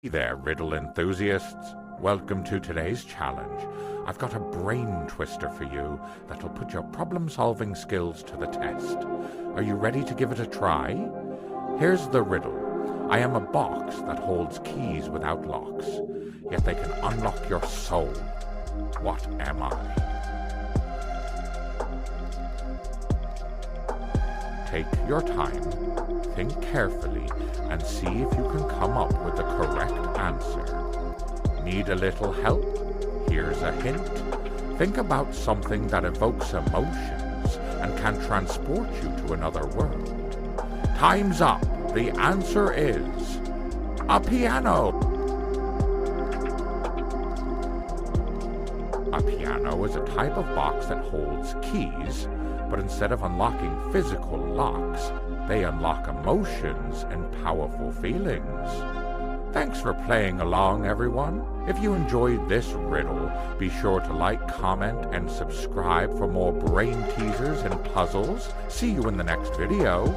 Hey there, riddle enthusiasts. Welcome to today's challenge. I've got a brain twister for you that'll put your problem-solving skills to the test. Are you ready to give it a try? Here's the riddle. I am a box that holds keys without locks, yet they can unlock your soul. What am I? Take your time, think carefully, and see if you can come up with the correct answer. Need a little help? Here's a hint. Think about something that evokes emotions and can transport you to another world. Time's up. The answer is a piano. A piano is a type of box that holds keys, but instead of unlocking physical locks, they unlock emotions and powerful feelings. Thanks for playing along, everyone. If you enjoyed this riddle, be sure to like, comment, and subscribe for more brain teasers and puzzles. See you in the next video.